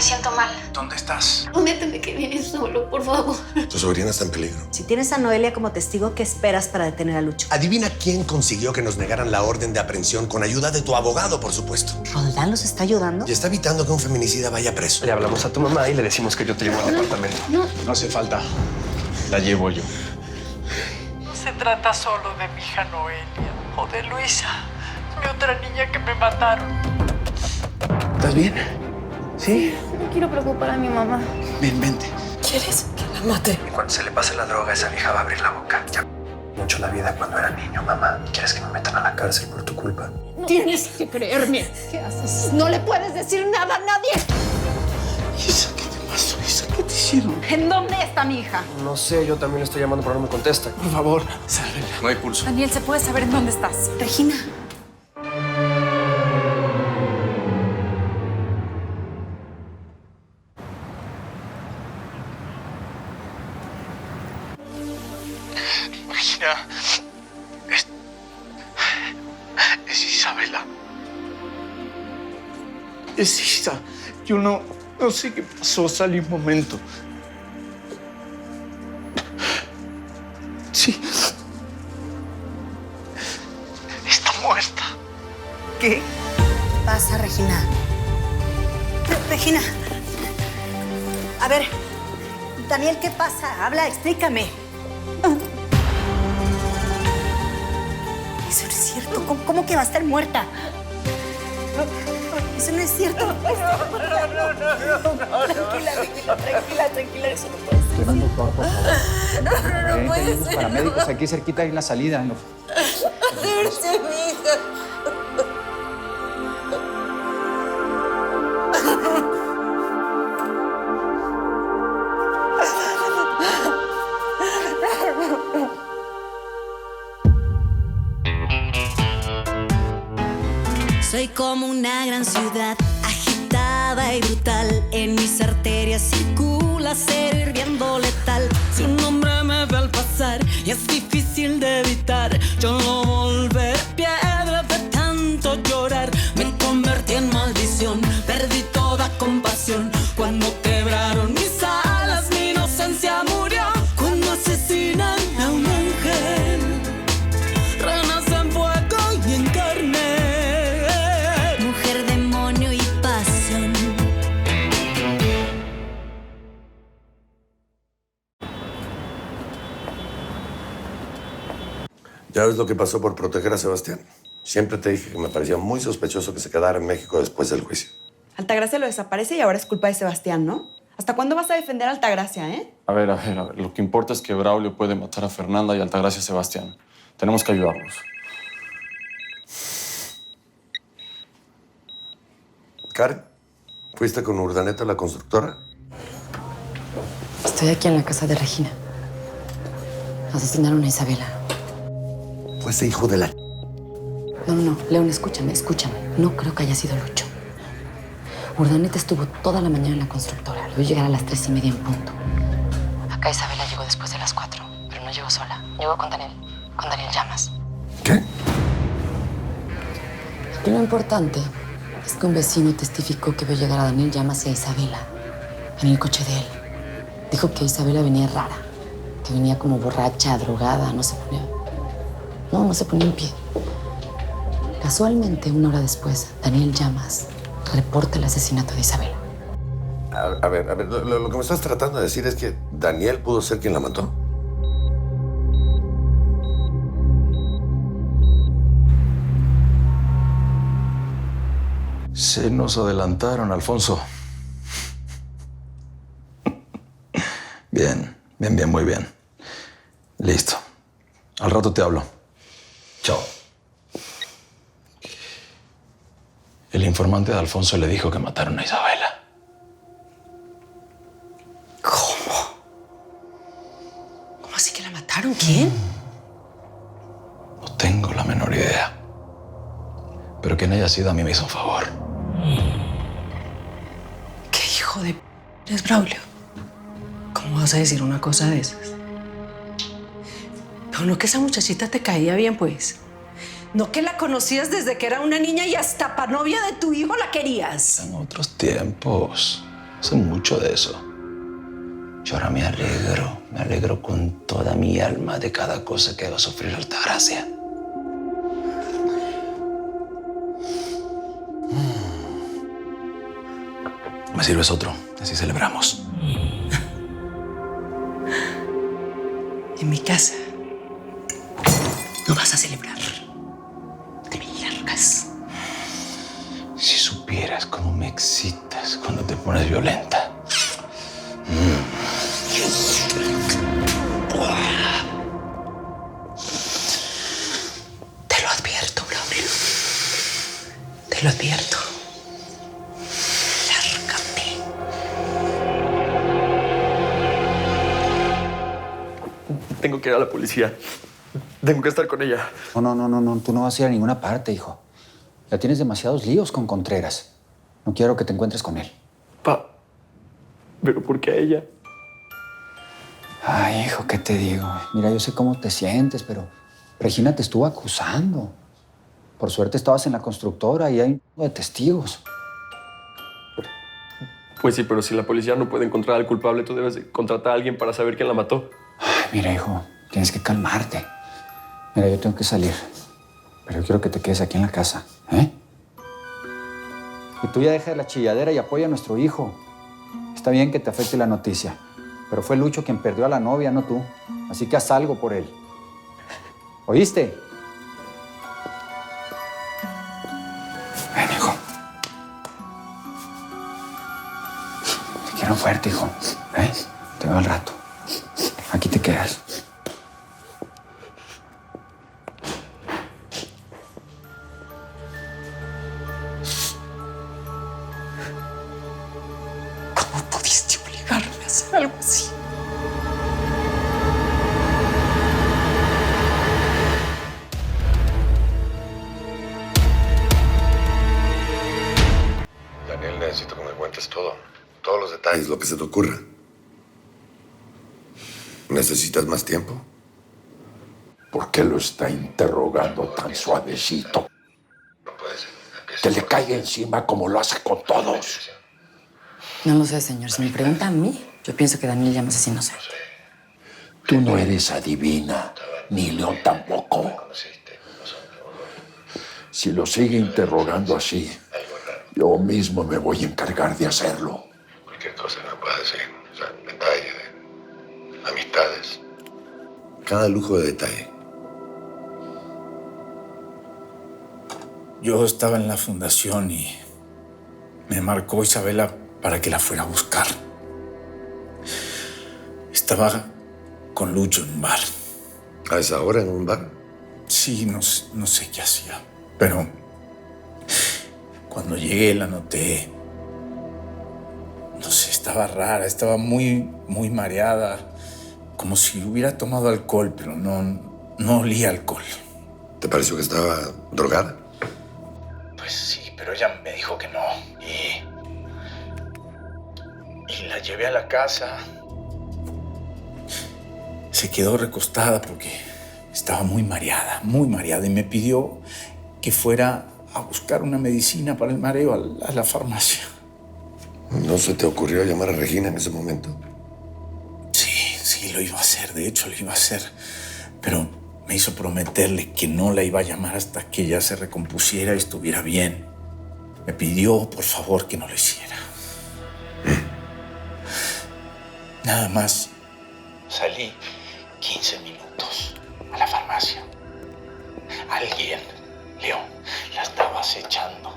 Me siento mal. ¿Dónde estás? Prométeme que vienes solo, por favor. Tu sobrina está en peligro. Si tienes a Noelia como testigo, ¿qué esperas para detener a Lucho? Adivina quién consiguió que nos negaran la orden de aprehensión con ayuda de tu abogado, por supuesto. ¿Roldán los está ayudando? Y está evitando que un feminicida vaya preso. Le hablamos a tu mamá y le decimos que yo te llevo al apartamento. No hace falta. La llevo yo. No se trata solo de mi hija Noelia o de Luisa, mi otra niña que me mataron. ¿Estás bien? ¿Sí? No quiero preocupar a mi mamá. Ven, vente. ¿Quieres que la mate? Y cuando se le pase la droga, esa vieja va a abrir la boca. Ya mucho la vida cuando era niño, mamá. ¿Quieres que me metan a la cárcel por tu culpa? Tienes que creerme. ¿Qué haces? No le puedes decir nada a nadie. Isa, ¿qué te pasó? Isa, ¿qué te hicieron? ¿En dónde está mi hija? No sé, yo también le estoy llamando, pero no me contesta. Por favor, sálvela. No hay pulso. Daniel, ¿se puede saber en dónde estás? Regina. Regina. Es Isabela. Es Isa. Yo no sé qué pasó. Salí un momento. Sí. Está muerta. ¿Qué pasa, Regina? Regina. A ver, Daniel, ¿qué pasa? Habla, explícame. Eso no es cierto. ¿Cómo que va a estar muerta? Eso no es cierto. Tranquila, eso no puede ser. Quiero un doctor, por favor. No puede Tenemos ser. paramédicos aquí cerquita en la salida. No. Debe ser mi hija. Soy como una gran ciudad, agitada y brutal. En mis arterias circula acero hirviendo letal. Su nombre me ve al pasar y es difícil de evitar. Yo no volveré piedra de tanto llorar. Me convertí en maldición, perdí toda compasión. Cuando quebraron mis alas, mi inocencia murió. Cuando asesinan a un ángel, renace en fuego y en carne. Mujer, demonio y pasión. ¿Ya ves lo que pasó por proteger a Sebastián? Siempre te dije que me parecía muy sospechoso que se quedara en México después del juicio. Altagracia lo desaparece y ahora es culpa de Sebastián, ¿no? ¿Hasta cuándo vas a defender a Altagracia, A ver. Lo que importa es que Braulio puede matar a Fernanda y Altagracia a Sebastián. Tenemos que ayudarlos. Karen, ¿fuiste con Urdaneta a la constructora? Estoy aquí en la casa de Regina. Asesinaron a Isabela. Fue ese hijo de la... No, León, escúchame. No creo que haya sido Lucho. Urdaneta estuvo toda la mañana en la constructora. Lo vi llegar a las 3:30 en punto. Acá Isabela llegó después de las 4, pero no llegó sola. Llegó con Daniel Llamas. ¿Qué? Y lo importante es que un vecino testificó que vio llegar a Daniel Llamas y a Isabela en el coche de él. Dijo que Isabela venía rara, que venía como borracha, drogada, no se ponía en pie. Casualmente, 1 hora después, Daniel Llamas reporta el asesinato de Isabela. A ver, lo que me estás tratando de decir es que Daniel pudo ser quien la mató. Se nos adelantaron, Alfonso. Bien, muy bien. Listo. Al rato te hablo. Chao. El informante de Alfonso le dijo que mataron a Isabela. ¿Cómo? ¿Cómo así que la mataron? ¿Quién? No tengo la menor idea. Pero quien haya sido a mí me hizo un favor. ¿Qué hijo de p eres, Braulio? ¿Cómo vas a decir una cosa de esas? Pero no que esa muchachita te caía bien, pues. No que la conocías desde que era una niña y hasta pa' novia de tu hijo la querías. En otros tiempos. Sé mucho de eso. Yo ahora me alegro con toda mi alma de cada cosa que haga sufrir Altagracia. ¿Me sirves otro? Así celebramos. En mi casa no vas a celebrar. Te me largas. Si supieras cómo me excitas cuando te pones violenta. Te lo advierto, Braulio. Te lo advierto. Lárgate. Tengo que ir a la policía. Tengo que estar con ella. No, tú no vas a ir a ninguna parte, hijo. Ya tienes demasiados líos con Contreras. No quiero que te encuentres con él. Pa, ¿pero por qué a ella? Ay, hijo, ¿qué te digo? Mira, yo sé cómo te sientes, pero Regina te estuvo acusando. Por suerte estabas en la constructora y hay un chingo de testigos. Pues sí, pero si la policía no puede encontrar al culpable, tú debes de contratar a alguien para saber quién la mató. Ay, mira, hijo, tienes que calmarte. Mira, yo tengo que salir, pero yo quiero que te quedes aquí en la casa, ¿eh? Y tú ya deja de la chilladera y apoya a nuestro hijo. Está bien que te afecte la noticia, pero fue Lucho quien perdió a la novia, no tú. Así que haz algo por él. ¿Oíste? Ven, hijo. Te quiero fuerte, hijo. ¿Eh? Te veo al rato. Aquí te quedas. ¿Cómo pudiste obligarme a hacer algo así? Daniel, necesito que me cuentes todo. Todos los detalles, lo que se te ocurra. ¿Necesitas más tiempo? ¿Por qué lo está interrogando tan suavecito? Que le caiga encima como lo hace con todos. No lo sé, señor. Si me pregunta a mí, yo pienso que Daniel llama asesino inocente. Tú no eres adivina, ni León tampoco. Si lo sigue interrogando así, yo mismo me voy a encargar de hacerlo. Cualquier cosa que me pueda decir. O sea, detalle de amistades. Cada lujo de detalle. Yo estaba en la fundación y me marcó Isabela para que la fuera a buscar. Estaba con Lucho en un bar. ¿A esa hora en un bar? Sí, no sé qué hacía, pero cuando llegué la noté. No sé, estaba rara, estaba muy mareada, como si hubiera tomado alcohol, pero no olía alcohol. ¿Te pareció que estaba drogada? Pues sí, pero ella me dijo que no. Y la llevé a la casa. Se quedó recostada porque estaba muy mareada, y me pidió que fuera a buscar una medicina para el mareo a la farmacia. ¿No se te ocurrió llamar a Regina en ese momento? Sí, lo iba a hacer, de hecho lo iba a hacer, pero me hizo prometerle que no la iba a llamar hasta que ella se recompusiera y estuviera bien. Me pidió, por favor, que no lo hiciera. Nada más salí 15 minutos a la farmacia. Alguien, León, la estaba acechando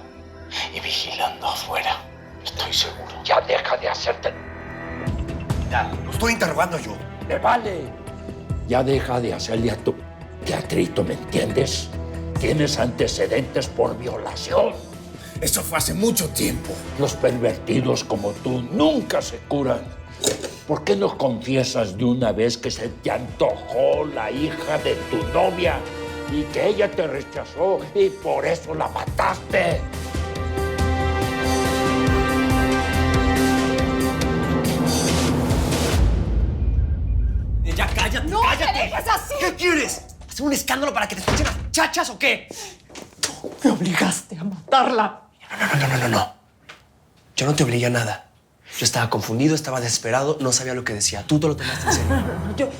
y vigilando afuera. Estoy seguro. Ya deja de hacerte. Lo estoy interrogando yo. Me vale. Ya deja de hacerle a tu teatrito, ¿me entiendes? Tienes antecedentes por violación. Eso fue hace mucho tiempo. Los pervertidos como tú nunca se curan. ¿Por qué no confiesas de una vez que se te antojó la hija de tu novia y que ella te rechazó y por eso la mataste? Ya cállate, ¡No cállate. me dejes así! ¿Qué quieres? ¿Hacer un escándalo para que te escuchen las chachas o qué? Me obligaste a matarla. No. Yo no te obligué a nada. Yo estaba confundido, estaba desesperado, no sabía lo que decía. Tú te lo tomaste en serio.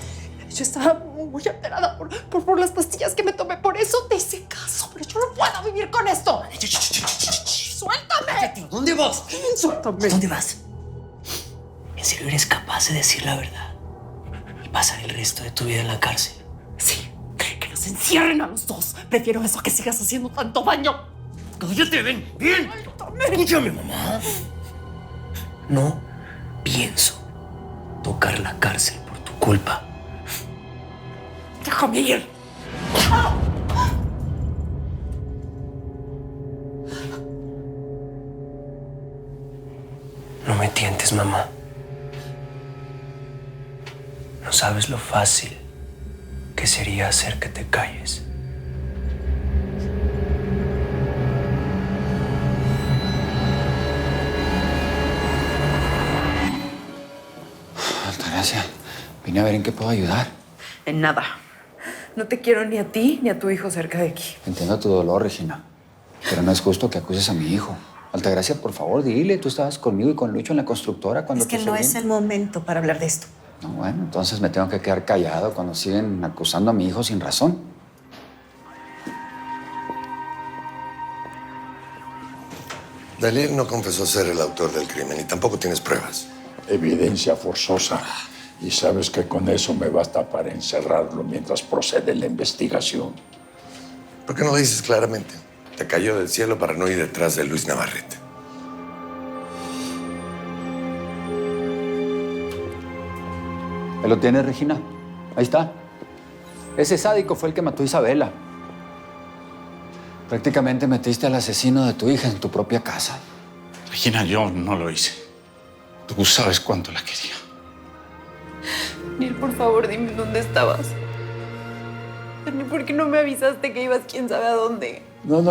Yo estaba muy alterada por las pastillas que me tomé. Por eso te hice caso. Pero yo no puedo vivir con esto. ¡Suéltame! ¿Dónde vas? Suéltame. ¿Dónde vas? ¿En serio eres capaz de decir la verdad y pasar el resto de tu vida en la cárcel? Sí, que nos encierren a los dos. Prefiero eso a que sigas haciendo tanto daño. ¡Cállate, ven! ¡Bien! Suéltame. Escúchame, mamá. No pienso tocar la cárcel por tu culpa. Déjame ir. No me tientes, mamá. No sabes lo fácil que sería hacer que te calles. Altagracia, vine a ver en qué puedo ayudar. En nada. No te quiero ni a ti ni a tu hijo cerca de aquí. Entiendo tu dolor, Regina, pero no es justo que acuses a mi hijo. Altagracia, por favor, dile, tú estabas conmigo y con Lucho en la constructora cuando Es que tu no sobrino- es el momento para hablar de esto. No, bueno, entonces me tengo que quedar callado cuando siguen acusando a mi hijo sin razón. Daniel no confesó ser el autor del crimen y tampoco tienes pruebas. Evidencia forzosa. Y sabes que con eso me basta para encerrarlo mientras procede la investigación. ¿Por qué no lo dices claramente? Te cayó del cielo para no ir detrás de Luis Navarrete. ¿Ahí lo tienes, Regina? Ahí está. Ese sádico fue el que mató a Isabela. Prácticamente metiste al asesino de tu hija en tu propia casa. Regina, yo no lo hice. Tú sabes cuánto la quería. Daniel, por favor, dime dónde estabas. Daniel, ¿por qué no me avisaste que ibas quién sabe a dónde? No,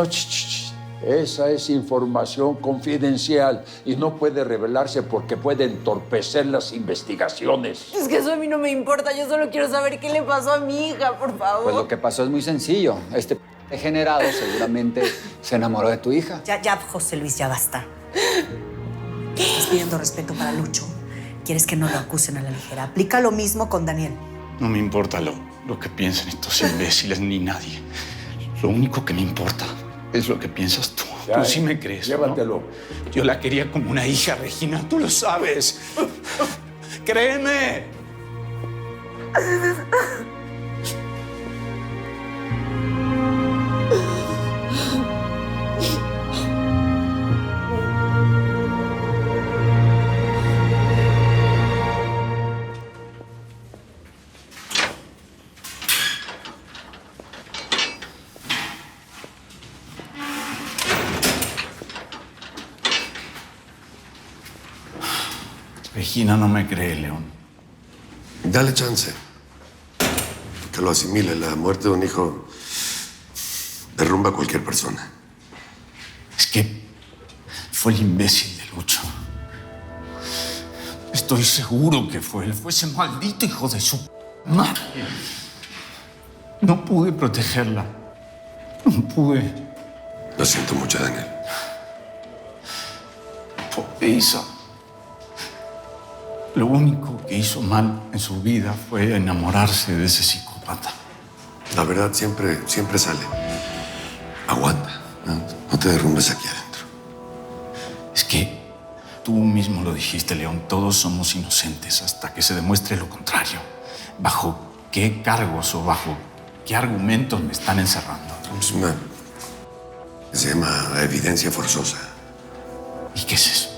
esa es información confidencial y no puede revelarse porque puede entorpecer las investigaciones. Es que eso a mí no me importa. Yo solo quiero saber qué le pasó a mi hija, por favor. Pues lo que pasó es muy sencillo. Este degenerado seguramente se enamoró de tu hija. Ya, José Luis, ya basta. Estás pidiendo respeto para Lucho. Quieres que no lo acusen a la ligera. Aplica lo mismo con Daniel. No me importa lo que piensen estos imbéciles ni nadie. Lo único que me importa es lo que piensas tú. Ya, Tú sí me crees, llévatelo. ¿no? Yo la quería como una hija, Regina. Tú lo sabes. Créeme. Regina no me cree, León. Dale chance. Que lo asimile. La muerte de un hijo derrumba a cualquier persona. Es que fue el imbécil de Lucho. Estoy seguro que fue él. Fue ese maldito hijo de su madre. No pude protegerla. No pude. Lo siento mucho, Daniel. Pobre Isa. Lo único que hizo mal en su vida fue enamorarse de ese psicópata. La verdad siempre sale. Aguanta. No te derrumbes aquí adentro. Es que tú mismo lo dijiste, León. Todos somos inocentes hasta que se demuestre lo contrario. ¿Bajo qué cargos o bajo qué argumentos me están encerrando? Se llama evidencia forzosa. ¿Y qué es eso?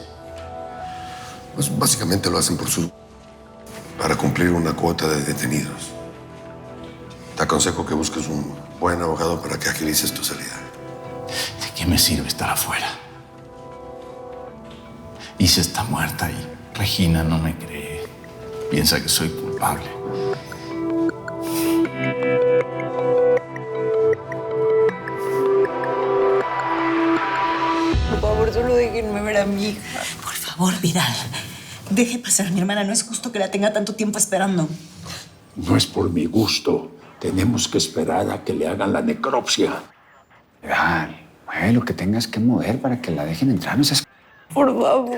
Pues básicamente lo hacen para cumplir una cuota de detenidos. Te aconsejo que busques un buen abogado para que agilices tu salida. ¿De qué me sirve estar afuera? Isa está muerta y Regina no me cree. Piensa que soy culpable. Por favor, solo déjenme ver a mi hija. Por favor, Vidal. Deje pasar a mi hermana. No es justo que la tenga tanto tiempo esperando. No es por mi gusto. Tenemos que esperar a que le hagan la necropsia. Vidal, mueve lo que tengas que mover para que la dejen entrar. No seas... Por favor.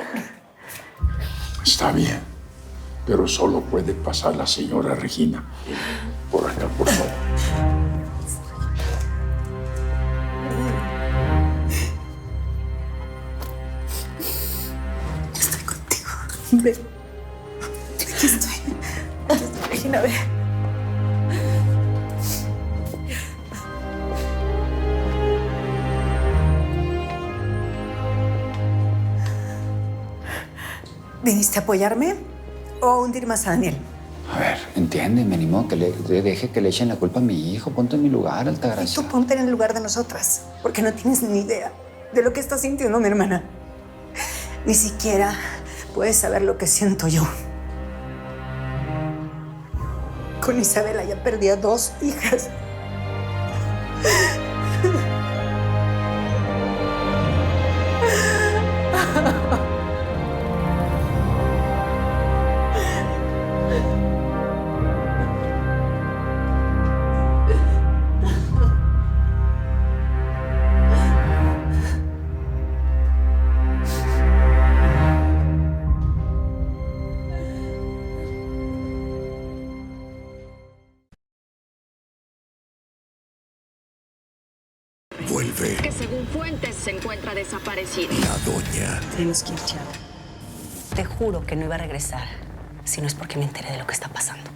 Está bien, pero solo puede pasar la señora Regina. Por acá, por favor. Estoy contigo. Ve. Aquí estoy. Regina, ve. ¿Viniste a apoyarme o a hundir más a Daniel? A ver, entiéndeme, ni modo que le deje que le echen la culpa a mi hijo. Ponte en mi lugar, Altagracia. Y tú ponte en el lugar de nosotras, porque no tienes ni idea de lo que está sintiendo mi hermana. Ni siquiera puedes saber lo que siento yo. Con Isabela ya perdí a 2 hijas. Vuelve Que según fuentes se encuentra desaparecida. la doña. Tenemos que ir, Chava. Te juro que no iba a regresar si no es porque me enteré de lo que está pasando.